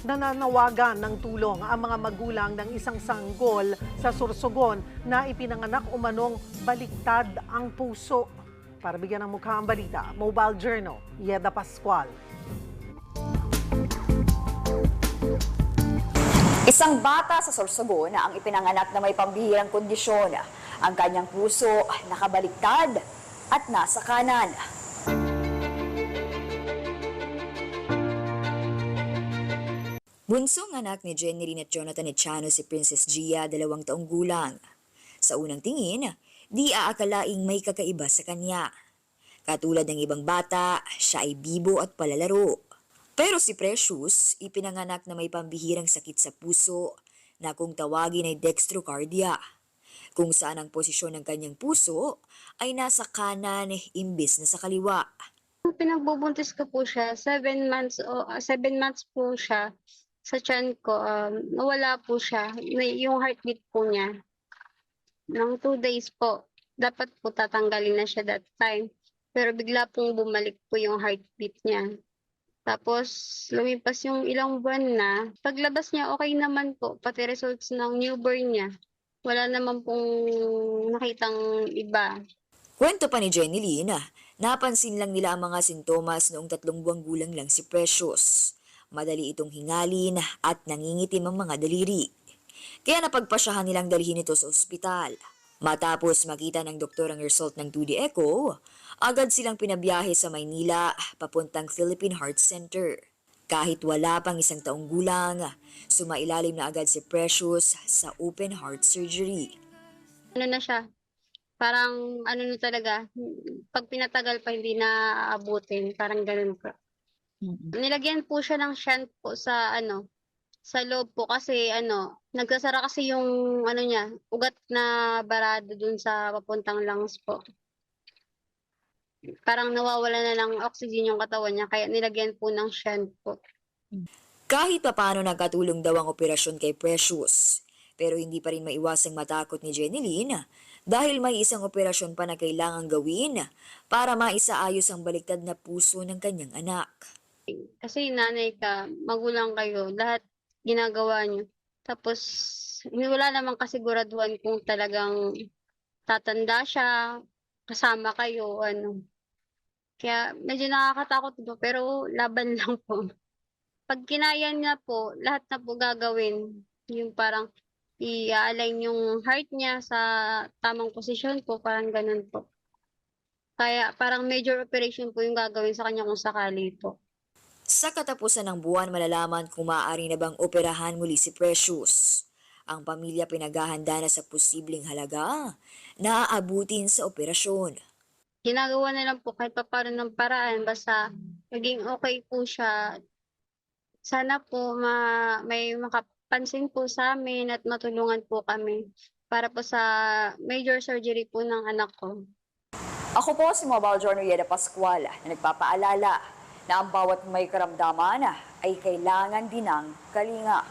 Nananawagan ng tulong ang mga magulang ng isang sanggol sa Sorsogon na ipinanganak umanong baliktad ang puso. Para bigyan ng mukha ang balita, Mobile Journal, Yeda Pascual. Isang bata sa Sorsogon na ang ipinanganak na may pambihirang kondisyon. Ang kanyang puso nakabaliktad at nasa kanan. Bunsong anak ni Jenny at Jonathan Echano si Princess Gia, 2 taong gulang. Sa unang tingin, di aakalaing may kakaiba sa kanya. Katulad ng ibang bata, siya ay bibo at palalaro. Pero si Precious, ipinanganak na may pambihirang sakit sa puso na kung tawagin ay dextrocardia, kung saan ang posisyon ng kanyang puso ay nasa kanan imbis na sa kaliwa. Pinagbubuntis ko po siya, 7 months po siya sa tiyan ko. Nawala po siya, yung heartbeat po niya. Nang 2 days po, dapat po tatanggalin na siya that time. Pero bigla pong bumalik po yung heartbeat niya. Tapos, lumipas yung ilang buwan na. Paglabas niya, okay naman po. Pati results ng newborn niya. Wala naman pong nakitang iba. Kwento pa ni Jenny Lynn, napansin lang nila ang mga sintomas noong 3 buwang gulang lang si Precious. Madali itong hingalin at nangingitim ang mga daliri. Kaya napagpasyahan nilang dalhin ito sa ospital. Matapos makita ng doktor ang result ng 2D echo, agad silang pinabiyahe sa Maynila papuntang Philippine Heart Center. Kahit wala pang 1 taong gulang, sumailalim na agad si Precious sa open heart surgery. Ano na siya? Parang ano na talaga, pag pinatagal pa hindi na aabutin, parang ganun po. Nilagyan po siya ng shunt po sa loob po kasi nagsasara kasi yung niya, ugat na barado dun sa papuntang lungs po. Parang nawawala na ng oxygen yung katawan niya kaya nilagyan po ng shunt po. Kahit papaano nagkatulong daw ang operasyon kay Precious, pero hindi pa rin maiwasang matakot ni Jenny Lynn dahil may isang operasyon pa na kailangang gawin para maisaayos ang baliktad na puso ng kanyang anak. Kasi nanay ka, magulang kayo, lahat ginagawa niyo. Tapos, wala namang kasiguraduhan kung talagang tatanda siya, kasama kayo, Kaya medyo nakakatakot po, pero laban lang po. Pag kinaya niya po, lahat na po gagawin. Yung parang i-align yung heart niya sa tamang posisyon po, parang ganun po. Kaya parang major operation po yung gagawin sa kanya kung sakali po. Sa katapusan ng buwan, malalaman kung maaari na bang operahan muli si Precious. Ang pamilya pinaghahanda na sa posibleng halaga na aabutin sa operasyon. Ginagawa na lang po kahit papaano ng paraan, basta maging okay po siya. Sana po may makapansin po sa amin at matulungan po kami para po sa major surgery po ng anak ko. Ako po si Mobile Journal Yeda Pascual na nagpapaalala na ang bawat may karamdaman ay kailangan din ng kalinga.